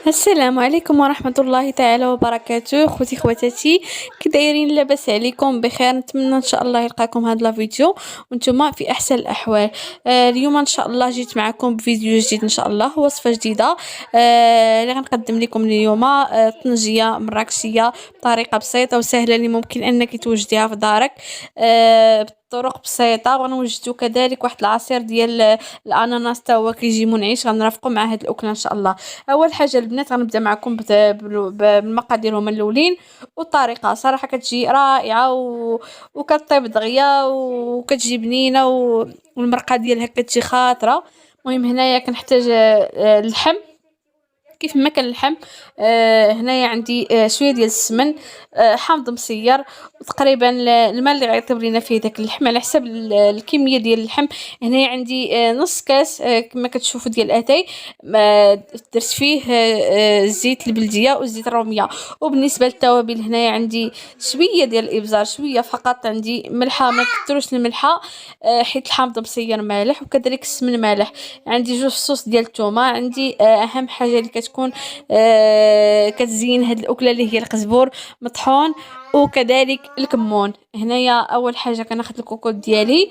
السلام عليكم ورحمة الله تعالى وبركاته. خوتي خواتاتي، كي دايرين؟ لاباس عليكم؟ بخير؟ نتمنى ان شاء الله يلقاكم هذا الفيديو وانتم في احسن الاحوال. اليوم ان شاء الله جيت معكم بفيديو جديد، ان شاء الله وصفه جديده اللي غنقدم لكم اليوم طنجيه مراكشيه بطريقه بسيطه وسهله اللي ممكن انك توجديها في دارك بطرق بسيطه. وغنوجدو كذلك واحد العصير ديال الاناناس تا هو كيجي منعش، غنرافقوا مع هاد الاكله ان شاء الله. اول حاجه البنات غنبدا معكم بالمقادير هما الاولين، والطريقه صراحه كتجي رائعه وكطيب دغيا وكتجي بنينه والمرقه ديالها كتجي خاطره. المهم هنايا كنحتاج اللحم كيف ما كان اللحم. هنايا عندي شويه ديال السمن حامض مسير، وتقريبا الماء اللي غيطيب لينا فيه داك اللحم على حسب الكميه ديال اللحم. هنايا عندي نص كاس كما كتشوفوا ديال اتاي. درت فيه الزيت البلديه والزيت الروميه. وبالنسبه للتوابل هنايا عندي شويه ديال الابزار، شويه فقط. عندي ملحه، ما كثروش الملحه حيت الحامض مسير مالح، وكذلك السمن مالح. عندي جوج فصوص ديال الثومه. عندي اهم حاجه اللي كتكون كتزين هاد الاكله اللي هي القزبور مطحون، وكذلك الكمون. هنايا اول حاجه كناخذ الكوكوط ديالي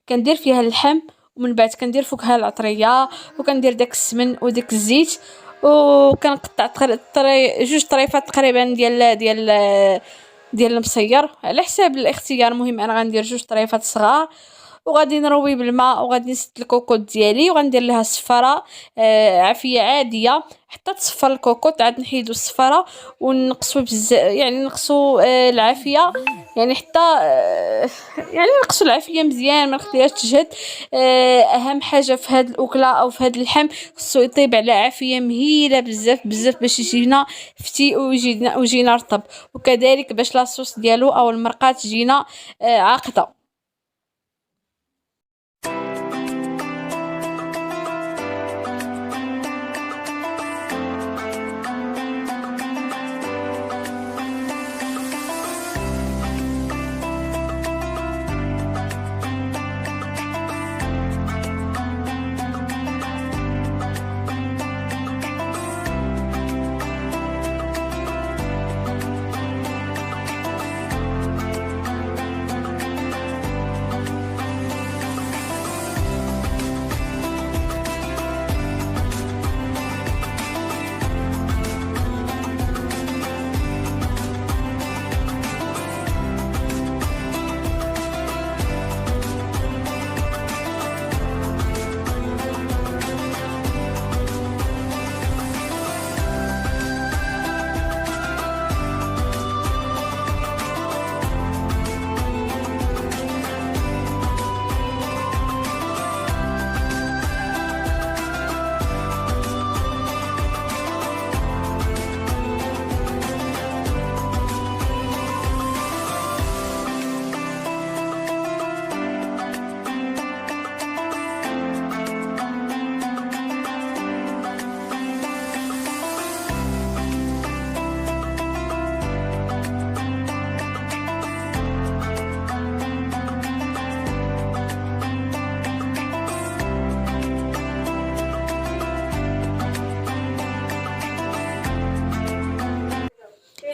كندير فيها اللحم، ومن بعد كندير فوقها العطريه، وكندير داك السمن وداك الزيت، وكنقطع جوج طريفات تقريبا ديال المصير على حساب الاختيار. المهم انا غندير جوج طريفات صغار، وغادي نروي بالماء، وغادي نسد الكوكوط ديالي وغندير لها الصفاره عافيه عاديه حتى تصفر الكوكوط. عاد نحيدو الصفاره ونقصو بزاف، يعني نقصو العافيه، يعني حتى يعني نقصو العافيه مزيان، ما نخليهاش تجهد. اهم حاجه في هاد الاكله او في هاد اللحم خصو يطيب على عافيه مهيله بزاف بزاف باش يجينا فتي ويجينا رطب، وكذلك باش لاصوص ديالو او المرقه تجينا عاقده.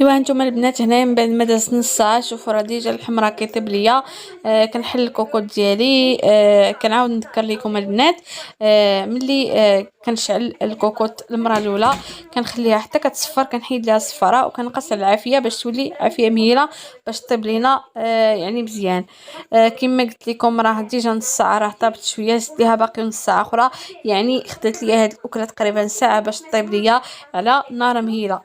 ايوا هانتوما البنات، هنايا من بعد ما دازت نص ساعه شوفوا راه ديجا اللحم راه كيطيب ليا. كنحل الكوكوط ديالي. كنعاود نذكر لكم البنات، ملي كنشعل الكوكوط المره الاولى كنخليها حتى كتصفر، كنحيد ليها الصفاره وكنقص على العافيه باش تولي عافيه مهيله باش طيب لينا يعني مزيان. كما قلت لكم راه ديجا نص ساعه راه طابت شويه، زدت ليها باقي نص ساعه اخرى، يعني خدات ليا هاد الاكله تقريبا ساعه باش طيب ليا على نار مهيله.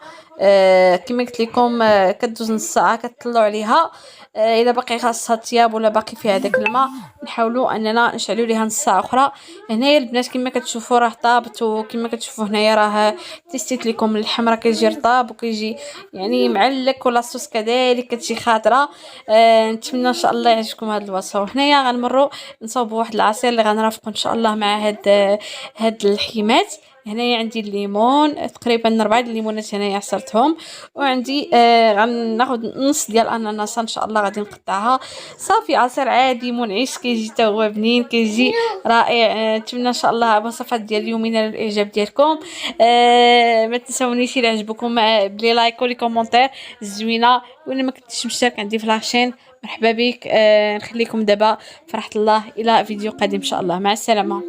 كما قلت لكم كدوز نص ساعه كتطلعوا عليها. الا باقي خاصها طياب ولا باقي فيها داك الماء نحاولوا اننا نشعلوا ليها نص ساعه اخرى. هنايا البنات كما كتشوفوا راه طابت، وكما كتشوفوا هنايا راه تيستيت لكم اللحم راه كيجي رطاب وكيجي يعني معلك، ولا الصوص كذلك كتجي خاطره. نتمنى ان شاء الله يعجبكم هذه الوصفه. وهنايا غنمروا نصاوبوا واحد العصير اللي غنرافقوا ان شاء الله مع هاد الحيمات. هنايا عندي الليمون تقريبا 4 الليمونات هنايا عصرتهم، وعندي غناخد نص ديال الاناناسه ان شاء الله غادي نقطعها. صافي عصير عادي منعش كيجي تا هو بنين كيجي رائع. نتمنى ان شاء الله الوصفات ديال اليوم ينال الاعجاب ديالكم. ما تنساونيش الى عجبكم بلي لايك ولي كومونتير زوينه، ولا ما كنتيش مشترك عندي في لاشين مرحبا بك. نخليكم دابا فرحة الله الى فيديو قادم ان شاء الله. مع السلامه.